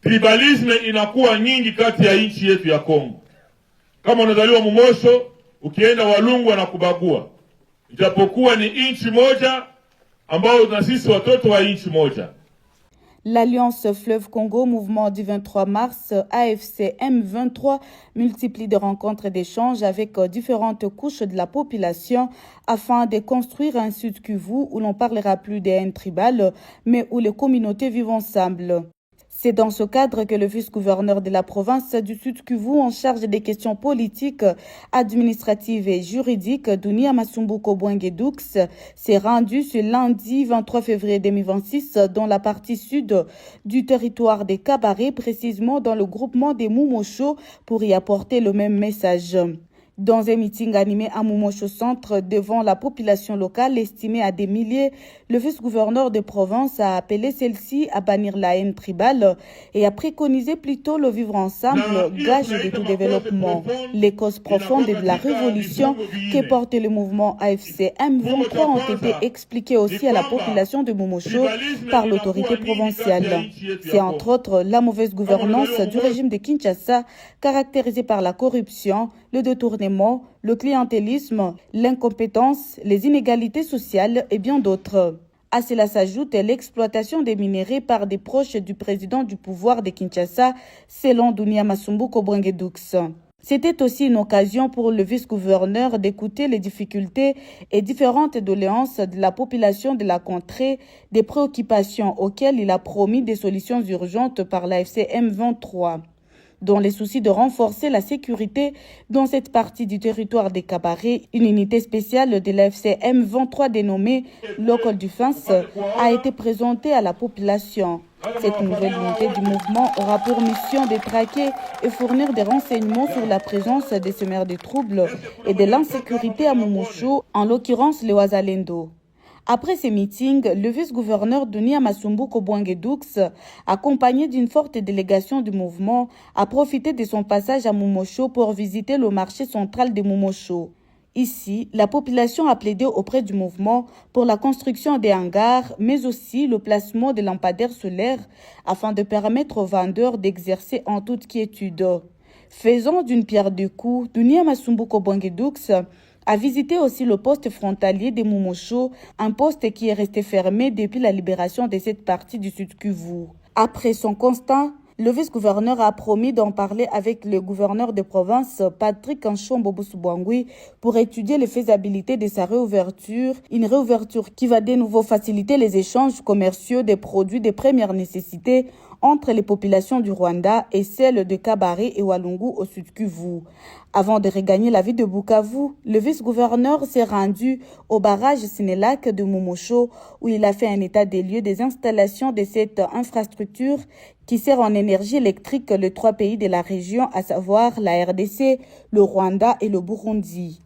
tribalisme inakuwa nyingi kati ya nchi yetu ya Kongo. Kama unazaliwa Mumosho, ukienda Walungu wanakubagua, ijapokuwa ni nchi moja ambao na sisi watoto wa nchi moja. L'Alliance Fleuve Congo, mouvement du 23 mars, AFC M23, multiplie de rencontres et d'échanges avec différentes couches de la population afin de construire un Sud Kivu où l'on parlera plus des haines tribales, mais où les communautés vivent ensemble. C'est dans ce cadre que le vice-gouverneur de la province du Sud Kivu en charge des questions politiques, administratives et juridiques, Dunia Masumbuko Bwangedux, s'est rendu ce lundi 23 février 2026 dans la partie sud du territoire des Kabaré, précisément dans le groupement des Mumosho, pour y apporter le même message. Dans un meeting animé à Mumosho Centre devant la population locale estimée à des milliers, le vice-gouverneur de province a appelé celle-ci à bannir la haine tribale et a préconisé plutôt le vivre ensemble, gage de tout développement. Les causes profondes de la révolution que porte le mouvement AFC M23 ont été expliquées aussi à la population de Mumosho par l'autorité provinciale. C'est entre autres la mauvaise gouvernance du régime de Kinshasa, caractérisée par la corruption, le détournement, le clientélisme, l'incompétence, les inégalités sociales et bien d'autres. À cela s'ajoute l'exploitation des minéraux par des proches du président du pouvoir de Kinshasa, selon Dunia Masumbuko Bwangedux. C'était aussi une occasion pour le vice-gouverneur d'écouter les difficultés et différentes doléances de la population de la contrée, des préoccupations auxquelles il a promis des solutions urgentes par l'AFC M23. Dans les soucis de renforcer la sécurité dans cette partie du territoire des Kabaré, une unité spéciale de l'AFC M23 dénommée Local Defense a été présentée à la population. Cette nouvelle unité du mouvement aura pour mission de traquer et fournir des renseignements sur la présence des semeurs de troubles et de l'insécurité à Mumosho, en l'occurrence le Wazalendo. Après ces meetings, le vice-gouverneur Dunia Masumbuko Bwangedux, accompagné d'une forte délégation du mouvement, a profité de son passage à Mumosho pour visiter le marché central de Mumosho. Ici, la population a plaidé auprès du mouvement pour la construction des hangars, mais aussi le placement de lampadaires solaires afin de permettre aux vendeurs d'exercer en toute quiétude. Faisant d'une pierre deux coups, Dunia Masumbuko Bwangedux a visité aussi le poste frontalier de Mumosho, un poste qui est resté fermé depuis la libération de cette partie du Sud Kivu. Après son constat, le vice-gouverneur a promis d'en parler avec le gouverneur de province, Patrick Anchombo Boussoubangui, pour étudier les faisabilités de sa réouverture, une réouverture qui va de nouveau faciliter les échanges commerciaux des produits de première nécessité entre les populations du Rwanda et celles de Kabaré et Walungu au Sud Kivu. Avant de regagner la ville de Bukavu, le vice-gouverneur s'est rendu au barrage Sénélac de Mumosho où il a fait un état des lieux des installations de cette infrastructure qui sert en énergie électrique les trois pays de la région, à savoir la RDC, le Rwanda et le Burundi.